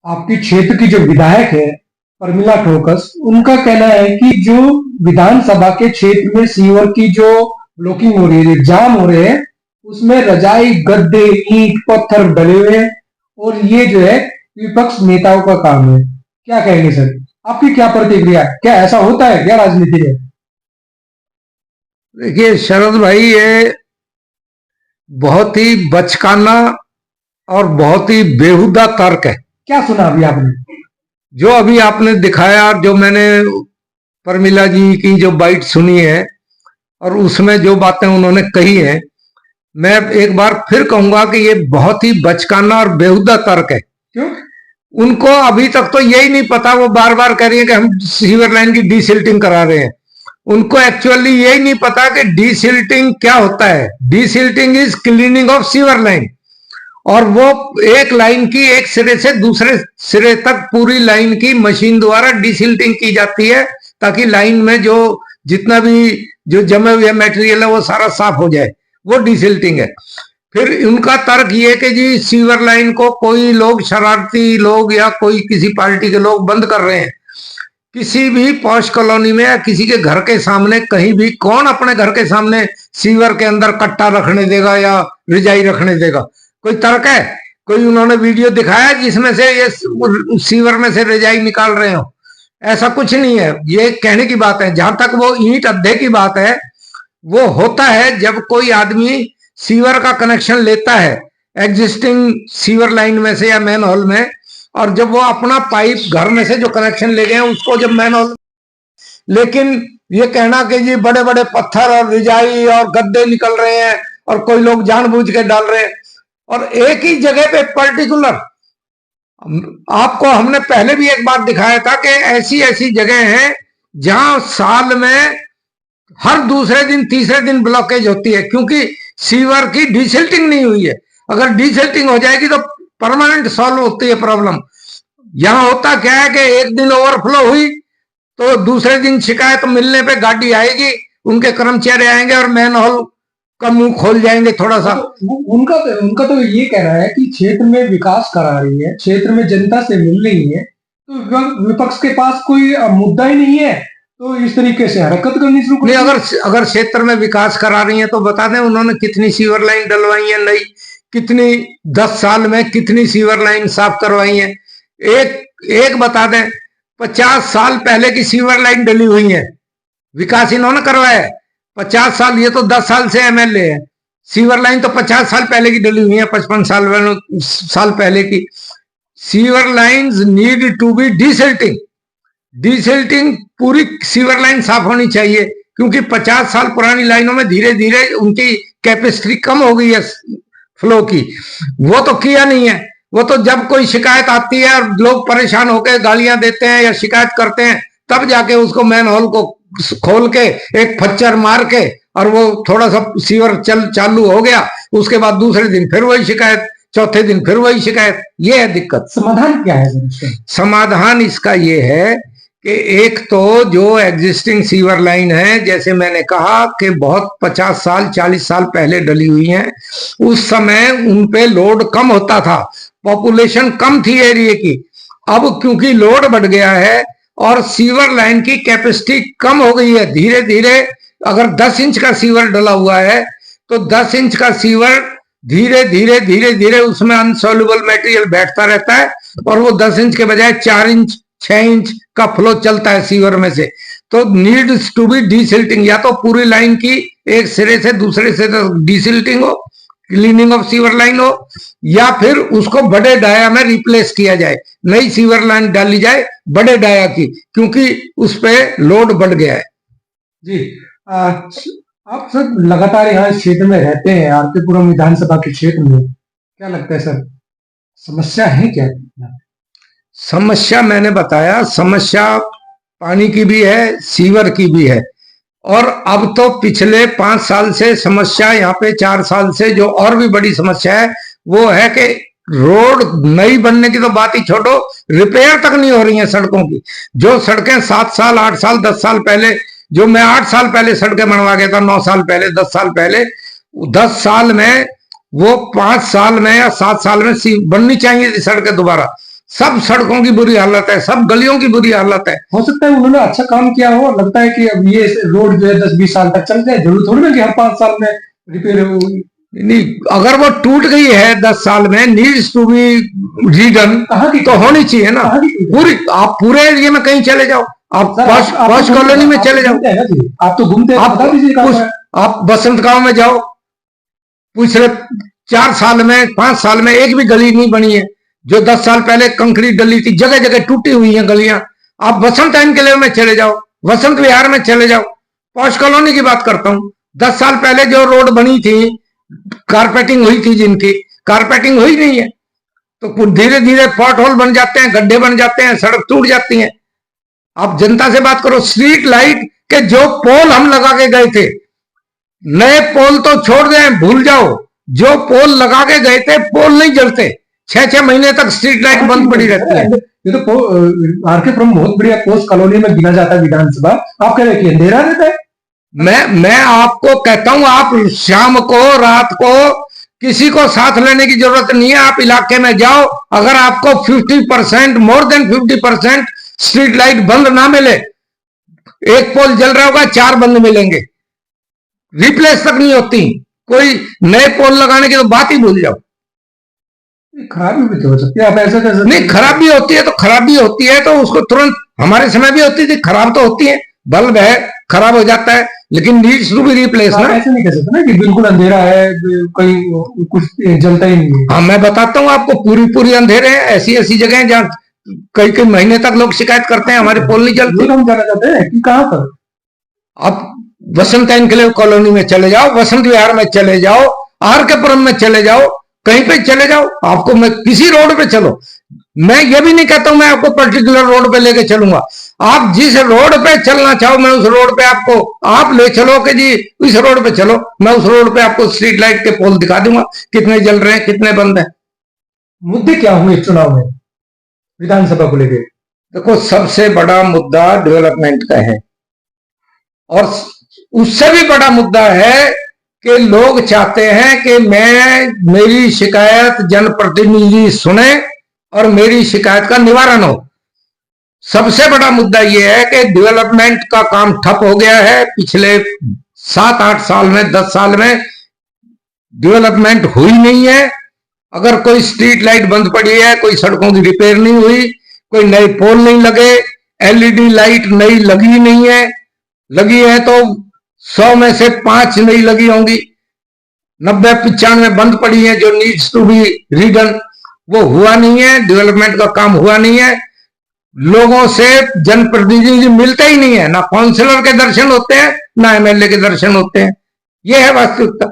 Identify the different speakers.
Speaker 1: आपके क्षेत्र की जो विधायक है प्रमिला ठोकस, उनका कहना है कि जो विधानसभा के क्षेत्र में सीवर की जो ब्लॉकिंग हो रही है, जाम हो रहे हैं, उसमें रजाई, गद्दे, ईंट, पत्थर डले हुए हैं और ये जो है विपक्ष नेताओं का काम है। क्या कहेंगे सर? आपकी क्या प्रतिक्रिया है? क्या ऐसा होता है क्या राजनीति में?
Speaker 2: देखिए शरद भाई, ये बहुत ही बचकाना और बहुत ही बेहुदा तर्क है।
Speaker 1: क्या सुना अभी आपने?
Speaker 2: जो अभी आपने दिखाया और जो मैंने प्रमिला जी की जो बाइट सुनी है और उसमें जो बातें उन्होंने कही है, मैं एक बार फिर कहूंगा कि ये बहुत ही बचकाना और बेहुदा तर्क है।
Speaker 1: क्यों?
Speaker 2: उनको अभी तक तो यही नहीं पता, वो बार बार कह रही है कि हम सीवर लाइन की डीसिल्टिंग करा रहे हैं। उनको एक्चुअली यही नहीं पता कि डीसिल्टिंग क्या होता है। Desilting is cleaning of sewer line, और वो एक लाइन की एक सिरे से दूसरे सिरे तक पूरी लाइन की मशीन द्वारा डीसिल्टिंग की जाती है, ताकि लाइन में जो जितना भी जो जमे हुए मटेरियल है वो सारा साफ हो जाए। वो डीसिल्टिंग है। फिर उनका तर्क ये कि जी सीवर लाइन को कोई लोग, शरारती लोग या कोई किसी पार्टी के लोग बंद कर रहे हैं। किसी भी पॉश कॉलोनी में या किसी के घर के सामने कहीं भी कौन अपने घर के सामने सीवर के अंदर कट्टा रखने देगा या रिजाई रखने देगा? कोई तर्क है? कोई उन्होंने वीडियो दिखाया जिसमें से ये सीवर में से रिजाई निकाल रहे हो? ऐसा कुछ नहीं है। ये कहने की बात है। जहां तक वो ईंट अड्डे की बात है, वो होता है जब कोई आदमी सीवर का कनेक्शन लेता है एग्जिस्टिंग सीवर लाइन में से या मैन होल में, और जब वो अपना पाइप घर में से जो कनेक्शन ले गए उसको जब मैन होल, लेकिन ये कहना कि जी बड़े बड़े पत्थर और रिजाई और गद्दे निकल रहे हैं और कोई लोग जानबूझ के डाल रहे हैं, और एक ही जगह पे पर्टिकुलर, आपको हमने पहले भी एक बार दिखाया था कि ऐसी ऐसी जगह हैं जहां साल में हर दूसरे दिन तीसरे दिन ब्लॉकेज होती है, क्योंकि सीवर की डीसिल्टिंग नहीं हुई है। अगर डीसिल्टिंग हो जाएगी तो परमानेंट सॉल्व होती है प्रॉब्लम। यहां होता क्या है कि एक दिन ओवरफ्लो हुई तो दूसरे दिन शिकायत मिलने पे गाड़ी आएगी, उनके कर्मचारी आएंगे और मैन होल का मुंह खोल जाएंगे थोड़ा सा।
Speaker 1: उनका तो ये कहना है कि क्षेत्र में विकास करा रही है, क्षेत्र में जनता से मिल रही है, तो विपक्ष के पास कोई मुद्दा ही नहीं है, तो इस तरीके से हरकत करनी शुरू
Speaker 2: नहीं। अगर क्षेत्र में विकास करा रही है तो बता दें उन्होंने कितनी सीवर लाइन डलवाई है, नहीं कितनी 10 साल में कितनी सीवर लाइन साफ करवाई है? एक बता दें। 50 साल पहले की सीवर लाइन डली हुई है, विकास इन्होंने करवाया है। 50 साल, ये तो 10 साल से एमएलए है। सीवर लाइन तो 50 साल पहले की डली हुई है, 55 साल पहले की। Sewer lines need to be desilting. Desilting पूरी सीवर लाइन साफ होनी चाहिए, क्योंकि 50 साल पुरानी लाइनों में धीरे धीरे उनकी कैपेसिटी कम हो गई है फ्लो की। वो तो किया नहीं है। वो तो जब कोई शिकायत आती है और लोग परेशान होकर गालियां देते हैं या शिकायत करते हैं, तब जाके उसको मैन होल को खोल के एक फच्चर मार के और वो थोड़ा सा सीवर चालू हो गया, उसके बाद दूसरे दिन फिर वही शिकायत, चौथे दिन फिर वही शिकायत। ये है दिक्कत।
Speaker 1: समाधान क्या है?
Speaker 2: समाधान इसका ये है कि एक तो जो एग्जिस्टिंग सीवर लाइन है, जैसे मैंने कहा कि बहुत 50 साल 40 साल पहले डली हुई है, उस समय उन पे लोड कम होता था, पॉपुलेशन कम थी एरिया की। अब क्योंकि लोड बढ़ गया है और सीवर लाइन की कैपेसिटी कम हो गई है, धीरे धीरे अगर 10 इंच का सीवर डला हुआ है तो 10 इंच का सीवर धीरे धीरे धीरे धीरे उसमें अनसॉल्युबल मटेरियल बैठता रहता है, और वो 10 इंच के बजाय 4 इंच 6 इंच का फ्लो चलता है सीवर में से। तो नीड्स टू बी डीसिल्टिंग, या तो पूरी लाइन की एक सिरे से दूसरे से डीसिल्टिंग हो, क्लीनिंग ऑफ सीवर लाइन हो, या फिर उसको बड़े डाया में रिप्लेस किया जाए, नई सीवर लाइन डाली जाए बड़े डाया की, क्योंकि उस पर लोड बढ़ गया है।
Speaker 1: जी, आप सर लगातार यहाँ इस क्षेत्र में रहते हैं, आरतीपुरम विधानसभा के क्षेत्र में, क्या लगता है सर समस्या है क्या?
Speaker 2: समस्या मैंने बताया, समस्या पानी की भी है, सीवर की भी है, और अब तो पिछले 5 साल से समस्या, यहाँ पे 4 साल से जो और भी बड़ी समस्या है वो है कि रोड नई बनने की तो बात ही छोड़ो, रिपेयर तक नहीं हो रही है सड़कों की। जो सड़कें 7 साल 8 साल 10 साल पहले, जो मैं 8 साल पहले सड़कें बनवा गया था, 9 साल पहले 10 साल पहले, 10 साल में वो 5 साल में या 7 साल में बननी चाहिए थी सड़कें दोबारा। सब सड़कों की बुरी हालत है, सब गलियों की बुरी हालत है।
Speaker 1: हो सकता है उन्होंने अच्छा काम किया हो, लगता है कि अब ये रोड जो है 10-20 साल तक चल जाए, जरूर थोड़ी ना कि हर 5 साल में रिपेयर हो।
Speaker 2: नहीं, अगर वो टूट गई है 10 साल में, नीड्स टू बी रीडन,
Speaker 1: कहाँ की
Speaker 2: तो होनी चाहिए ना।
Speaker 1: कहाँ की टूट
Speaker 2: पूरी आप पूरे एरिया में कहीं चले जाओ, आप
Speaker 1: सर, आप
Speaker 2: पॉश
Speaker 1: तो
Speaker 2: कॉलोनी में
Speaker 1: आप
Speaker 2: चले
Speaker 1: तो
Speaker 2: जाओ,
Speaker 1: घूमते हैं ना जी, आप तो घूमते हैं,
Speaker 2: आप
Speaker 1: बता दीजिए कहाँ पर है।
Speaker 2: आप बसंत गांव में जाओ, पिछले 4 साल में 5 साल में एक भी गली नहीं बनी है। जो 10 साल पहले कंक्रीट गली थी, जगह जगह टूटी हुई है गलियां। आप वसंत एनक्लेव में चले जाओ, वसंत विहार में चले जाओ, पॉश कॉलोनी की बात करता हूं। 10 साल पहले जो रोड बनी थी, कारपेटिंग हुई थी, जिनकी कारपेटिंग हुई नहीं है, तो धीरे धीरे पॉट होल बन जाते हैं, गड्ढे बन जाते हैं, सड़क टूट जाती है। आप जनता से बात करो, स्ट्रीट लाइट के जो पोल हम लगा के गए थे, नए पोल तो छोड़ दें, भूल जाओ, जो पोल लगा के गए थे पोल नहीं जलते। 6-6 महीने तक स्ट्रीट लाइट बंद पड़ी रहती है।
Speaker 1: ये तो आरके पुरम बहुत बढ़िया पोस्ट कॉलोनी में गिना जाता है विधानसभा, आप कह रहे हैं कि अंधेरा रहता है।
Speaker 2: मैं आपको कहता हूं, आप शाम को रात को किसी को साथ लेने की जरूरत नहीं है। आप इलाके में जाओ, अगर आपको 50% मोर देन 50% स्ट्रीट लाइट बंद ना मिले, एक पोल जल रहा होगा, 4 बंद मिलेंगे, रिप्लेस तक नहीं होती। कोई नए पोल लगाने की तो बात ही भूल जाओ।
Speaker 1: खराबी भी तो हो सकती है, आप ऐसा कैसे।
Speaker 2: नहीं, खराबी होती है तो खराबी होती है, तो उसको तुरंत, हमारे समय भी होती थी, खराब तो होती है, बल्ब है खराब हो जाता है, लेकिन नीड्स टू बी रिप्लेस ना।
Speaker 1: ऐसे नहीं कह सकते ना कि बिल्कुल अंधेरा है, कहीं कुछ जलता ही नहीं है।
Speaker 2: हाँ, मैं बताता हूँ आपको, पूरी पूरी अंधेरे हैं। ऐसी ऐसी जगह हैं जहाँ कई कई महीने तक लोग शिकायत करते हैं हमारे पोल नहीं जलते।
Speaker 1: हम जाना चाहते हैं कि कहाँ पर।
Speaker 2: आप वसंत एनक्लेव कॉलोनी में चले जाओ, वसंत विहार में चले जाओ, आर के पुरम में चले जाओ, कहीं पे चले जाओ, आपको मैं किसी रोड पे चलो, मैं ये भी नहीं कहता हूं मैं आपको पर्टिकुलर रोड पे लेके चलूंगा। आप जिस रोड पे चलना चाहो, मैं उस रोड पे आपको आप ले चलो कि जी इस रोड पे चलो, मैं उस रोड पे आपको स्ट्रीट लाइट के पोल दिखा दूंगा, कितने जल रहे हैं, कितने बंद हैं।
Speaker 1: मुद्दे क्या होंगे इस चुनाव में विधानसभा को लेकर?
Speaker 2: देखो, सबसे बड़ा मुद्दा डेवलपमेंट का है, और उससे भी बड़ा मुद्दा है कि लोग चाहते हैं कि मेरी शिकायत जनप्रतिनिधि सुने और मेरी शिकायत का निवारण हो। सबसे बड़ा मुद्दा यह है कि डेवलपमेंट का काम ठप हो गया है। पिछले 7-8 साल में, 10 साल में डेवलपमेंट हुई नहीं है। अगर कोई स्ट्रीट लाइट बंद पड़ी है, कोई सड़कों की रिपेयर नहीं हुई, कोई नए पोल नहीं लगे, एलईडी लाइट नई लगी नहीं है, लगी है तो 100 में से 5 नहीं लगी होंगी, 90-95 बंद पड़ी है जो नीड्स टू बी रीडन, वो हुआ नहीं है, डेवलपमेंट का काम हुआ नहीं है। लोगों से जनप्रतिनिधि मिलते ही नहीं है, ना काउंसिलर के दर्शन होते हैं, ना एमएलए के दर्शन होते हैं। यह है वास्तविकता।